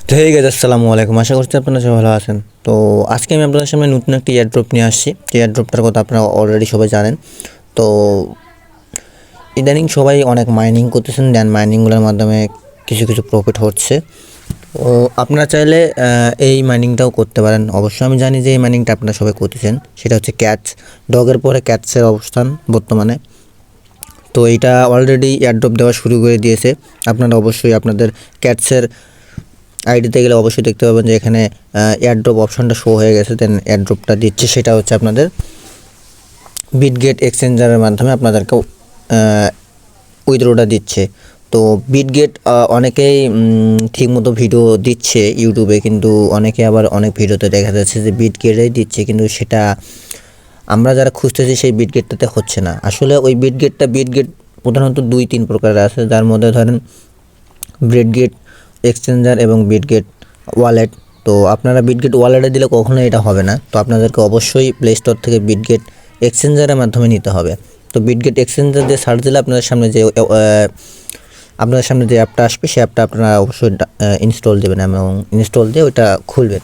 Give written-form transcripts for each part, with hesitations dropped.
তো hey guys, আসসালামু আলাইকুম। আশা করছি আপনারা সবাই ভালো আছেন। তো আজকে আমি আপনাদের সামনে নতুন একটি এয়ারড্রপ নিয়ে আসছি। যে এয়ারড্রপটার কথা আপনারা অলরেডি সবাই জানেন। তো ইদানিং সবাই অনেক মাইনিং করতেছেন, দেন মাইনিংগুলোর মাধ্যমে কিছু কিছু প্রফিট হচ্ছে। তো আপনারা চাইলে এই মাইনিংটাও করতে পারেন। অবশ্যই আমি জানি যে এই মাইনিংটা আপনারা সবাই করতেছেন, সেটা হচ্ছে ক্যাটস। ডগের পরে ক্যাটসের অবস্থান বর্তমানে। তো এইটা অলরেডি এয়ারড্রপ দেওয়া শুরু করে দিয়েছে। আপনারা অবশ্যই আপনাদের ক্যাটসের আইডিতে গেলে অবশ্যই দেখতে পাবেন যে এখানে এয়ারড্রপ অপশনটা শো হয়ে গেছে। দেন এয়ারড্রপটা দিচ্ছে, সেটা হচ্ছে আপনাদের বিটগেট এক্সচেঞ্জারের মাধ্যমে আপনাদেরকে উইথড্রটা দিচ্ছে। তো বিটগেট অনেকেই ঠিকমতো ভিডিও দিচ্ছে ইউটিউবে, কিন্তু অনেকে আবার অনেক ভিডিওতে দেখা যাচ্ছে যে বিটগেটেই দিচ্ছে, কিন্তু সেটা আমরা যারা খুঁজতেছি সেই বিটগেটটাতে হচ্ছে না। আসলে ওই বিটগেট প্রধানত 2-3 প্রকারের আছে, যার মধ্যে ধরেন বিটগেট এক্সচেঞ্জার এবং বিটগেট ওয়ালেট। তো আপনারা বিটগেট ওয়ালেটে দিলে কখনোই এটা হবে না। তো আপনাদেরকে অবশ্যই প্লে স্টোর থেকে বিটগেট এক্সচেঞ্জারের মাধ্যমে নিতে হবে। তো বিটগেট এক্সচেঞ্জার দিয়ে সার্চ দিলে আপনাদের সামনে যে অ্যাপটা আসবে, সেই অ্যাপটা আপনারা অবশ্যই ইনস্টল দেবেন এবং ইনস্টল দিয়ে ওইটা খুলবেন।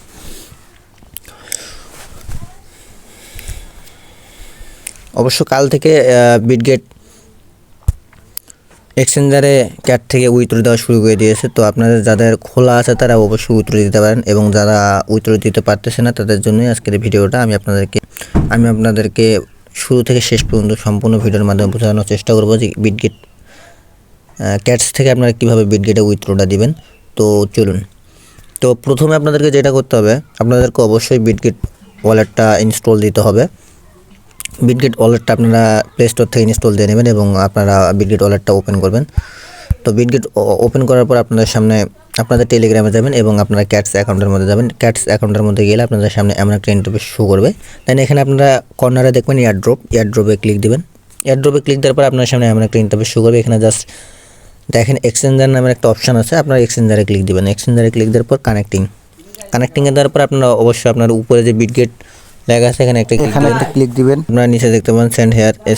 অবশ্য কাল থেকে বিটগেট এক্সচেঞ্জারে ক্যাট থেকে উইথড্র দেওয়া শুরু করে দিয়েছে। তো আপনাদের যাদের খোলা আছে তারা অবশ্যই উইথড্র দিতে পারেন, এবং যারা উইথড্র দিতে পারতেছে না তাদের জন্যই আজকের এই ভিডিওটা। আমি আপনাদেরকে শুরু থেকে শেষ পর্যন্ত সম্পূর্ণ ভিডিওর মাধ্যমে বোঝানোর চেষ্টা করবো যে বিটগেট ক্যাটস থেকে আপনারা কীভাবে বিটগেটে উইথড্রটা দিবেন। তো চলুন। তো প্রথমে আপনাদেরকে যেটা করতে হবে, আপনাদেরকে অবশ্যই বিটগেট ওয়ালেটটা ইনস্টল দিতে হবে। বিটগেট ওয়ালেটটা আপনারা প্লে স্টোর থেকে ইনস্টল দিয়ে নেবেন এবং আপনারা বিটগেট ওয়ালেটটা ওপেন করবেন। তো বিটগেট ওপেন করার পর আপনাদের সামনে আপনাদের টেলিগ্রামে যাবেন এবং আপনারা ক্যাটস অ্যাকাউন্টের মধ্যে যাবেন। ক্যাটস অ্যাকাউন্টের মধ্যে গেলে আপনাদের সামনে এমন একটা ইন্টারফেস শো করবে। দেন এখানে আপনারা কর্নারে দেখবেন এয়ারড্রপে ক্লিক দিবেন। এয়ারড্রপে ক্লিক দেওয়ার পর আপনার সামনে এমন একটা ইন্টারফেস শো করবে। এখানে জাস্ট দেখেন এক্সচেঞ্জার নামের একটা অপশান আছে, আপনারা এক্সচেঞ্জারে ক্লিক দিবেন। এক্সচেঞ্জারে ক্লিক দেওয়ার পর কানেক্টিংয়ে দেওয়ার পর আপনারা অবশ্যই আপনার উপরে যে বিটগেট লেখা আছে এখানে একটা ক্লিক দিবেন। আপনারা নিচে দেখতে পাবেন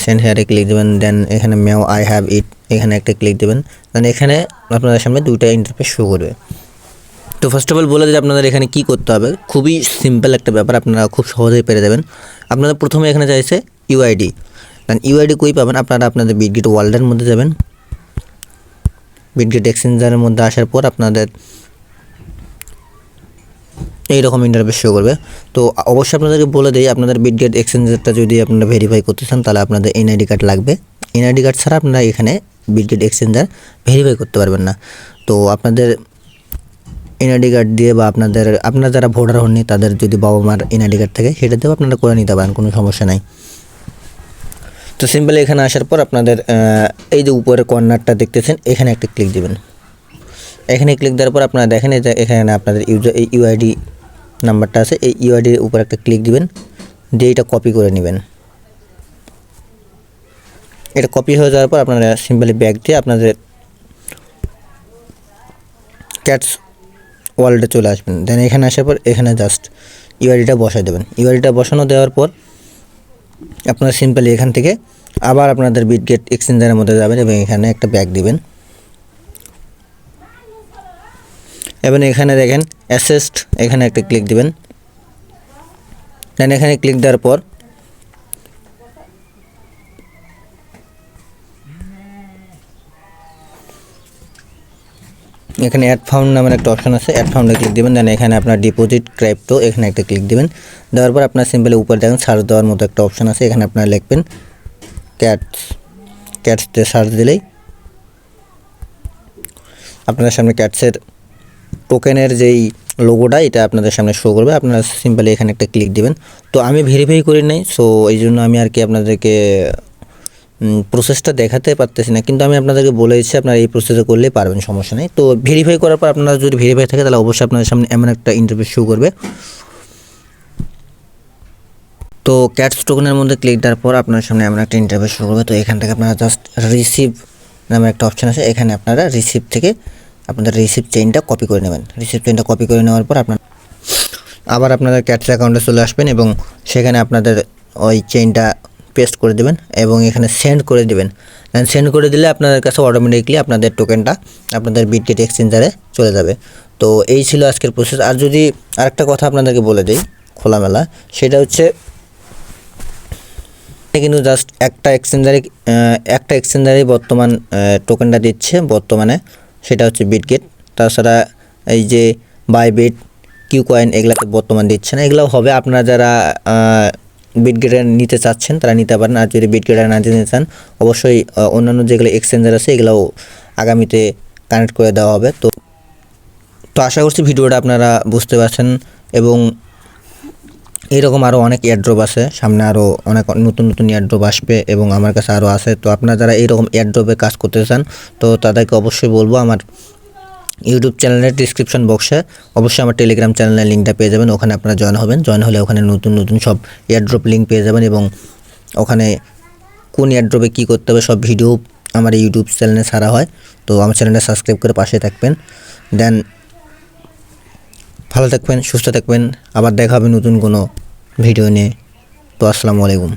সেন্ড হেয়ারে ক্লিক দেবেন। দেন এখানে মেও আই হ্যাভ ইট এখানে একটা ক্লিক দেবেন। দেন এখানে আপনাদের সামনে দুইটা ইন্টারফেস শো করবে। তো ফার্স্ট অফ অল বলে যে আপনাদের এখানে কী করতে হবে, খুবই সিম্পল একটা ব্যাপার, আপনারা খুব সহজেই পেরে দেবেন। আপনাদের প্রথমে এখানে চাইছে ইউআইডি। দেন ইউআইডি কই পাবেন, আপনারা আপনাদের বিটগেট ওয়ালেটের মধ্যে যাবেন। বিটগেট এক্সচেঞ্জারের মধ্যে আসার পর আপনাদের এইরকম ইন্টারফেস শো করবে। তো অবশ্যই আপনাদেরকে বলে দিই, আপনাদের বিটগেট এক্সচেঞ্জারটা যদি আপনারা ভেরিফাই করতে চান তাহলে আপনাদের এনআইডি কার্ড লাগবে। এনআইডি কার্ড ছাড়া আপনারা এখানে বিটগেট এক্সচেঞ্জার ভেরিফাই করতে পারবেন না। তো আপনাদের এনআইডি কার্ড দিয়ে বা আপনারা যারা ভোটার হননি তাদের যদি বাবা মার এনআইডি কার্ড থাকে সেটা দিয়েও আপনারা করে নিতে পারেন, কোনো সমস্যা নাই। তো সিম্পলি এখানে আসার পর আপনাদের এই যে উপরের কর্নারটা দেখতেছেন এখানে একটা ক্লিক দেবেন। এখানে ক্লিক দেওয়ার পর আপনারা দেখেন যে এখানে আপনাদের ইউআইডি নাম্বারটা আছে, এই ইউআইডির উপর একটা ক্লিক দিবেন, দিয়ে এটা কপি করে নেবেন। এটা কপি হয়ে যাওয়ার পর আপনারা সিম্পলি ব্যাক দিয়ে আপনাদের ক্যাটস ওয়ালেটে চলে আসবেন। দেন এখানে আসার পর এখানে জাস্ট ইউআইডিটা বসাই দেবেন। ইউআইডিটা বসানো দেওয়ার পর আপনারা সিম্পলি এখান থেকে আবার আপনাদের বিটগেট এক্সচেঞ্জারের মধ্যে যাবেন এবং এখানে একটা ব্যাক দিবেন। এবং এখানে দেখেন অ্যাসেস্ট এখানে একটা ক্লিক দিবেন। দেন এখানে ক্লিক দেওয়ার পর এখানে অ্যাড ফাউন্ড নামের একটা অপশন আছে, অ্যাড ফাউন্ডে ক্লিক দিবেন। দেন এখানে আপনার ডিপোজিট ক্রিপ্টো এখানে একটা ক্লিক দিবেন। দেওয়ার পর আপনার সিম্পলি উপরে দেখেন সার্চ দেওয়ার মতো একটা অপশন আছে, এখানে আপনারা লিখবেন ক্যাটস দিয়ে সার্চ দিলেই আপনাদের সামনে ক্যাটসের টোকেনের যেই লোগোটা এটা আপনাদের সামনে শো করবে। আপনারা সিম্পলি এখানে একটা ক্লিক দিবেন। তো আমি ভেরিফাই করি নাই, সো এই জন্য আমি আর কি আপনাদেরকে প্রসেসটা দেখাতে পারতেছি না, কিন্তু আমি আপনাদেরকে বলে দিচ্ছি আপনারা এই প্রসেসে করলে পারবেন, সমস্যা নেই। তো ভেরিফাই করার পর আপনারা যদি ভেরিফাই থাকে তাহলে অবশ্যই আপনাদের সামনে এমন একটা ইন্টারফেস শো করবে। তো ক্যাটস টোকেনের মধ্যে ক্লিক দেওয়ার পর আপনার সামনে এমন একটা ইন্টারফেস শো করবে। তো এখান থেকে আপনারা জাস্ট রিসিভ নামের একটা অপশান আছে, এখানে আপনারা রিসিভ থেকে আপনাদের রিসিভ চেইনটা কপি করে নেবেন। রিসিভ চেইনটা কপি করে নেওয়ার পর আবার আপনাদের ক্যাটস অ্যাকাউন্টে চলে আসবেন এবং সেখানে আপনাদের ওই চেইনটা পেস্ট করে দেবেন এবং এখানে সেন্ড করে দেবেন। সেন্ড করে দিলে আপনাদের কাছে অটোমেটিকলি আপনাদের টোকেনটা আপনাদের বিটগেট এক্সচেঞ্জারে চলে যাবে। তো এই ছিল আজকের প্রসেস। আর যদি আরেকটা কথা আপনাদেরকে বলে দিই খোলামেলা, সেটা হচ্ছে কিন্তু জাস্ট একটা এক্সচেঞ্জারই বর্তমান টোকেনটা দিচ্ছে বর্তমানে, সেটা হচ্ছে বিটগেট। তাছাড়া এই যে বাইবিট, কিউকয়েন এগুলাতে বর্তমান দিচ্ছে না। এগুলো হবে আপনারা যারা বিটগেটে নিতে চাচ্ছেন তারা নিতে পারেন। আর যদি বিটগেটে না নিতে চান অবশ্যই অন্যান্য যেগুলো এক্সচেঞ্জার আছে এগুলোও আগামীতে কানেক্ট করে দেওয়া হবে। তো আশা করছি ভিডিওটা আপনারা বুঝতে পারছেন। এবং এইরকম আরও অনেক এয়ারড্রপ আছে, সামনে আরও অনেক নতুন নতুন এয়ারড্রপ আসবে এবং আমার কাছে আরও আছে। তো আপনারা যারা এইরকম এয়ারড্রপে কাজ করতে চান তো তাদেরকে অবশ্যই বলবো আমার ইউটিউব চ্যানেলের ডিসক্রিপশন বক্সে অবশ্যই আমার টেলিগ্রাম চ্যানেলের লিঙ্কটা পেয়ে যাবেন। ওখানে আপনারা জয়েন হবেন। জয়েন হলে ওখানে নতুন নতুন সব এয়ারড্রপ লিঙ্ক পেয়ে যাবেন এবং ওখানে কোন এয়ারড্রপে কী করতে হবে সব ভিডিও আমার ইউটিউব চ্যানেলে ছাড়া হয়। তো আমার চ্যানেলটা সাবস্ক্রাইব করে পাশে থাকবেন। দেন ভালো থাকবেন, সুস্থ থাকবেন। আবার দেখা হবে নতুন কোনো ভিডিও নিয়ে। তো আসসালামু আলাইকুম।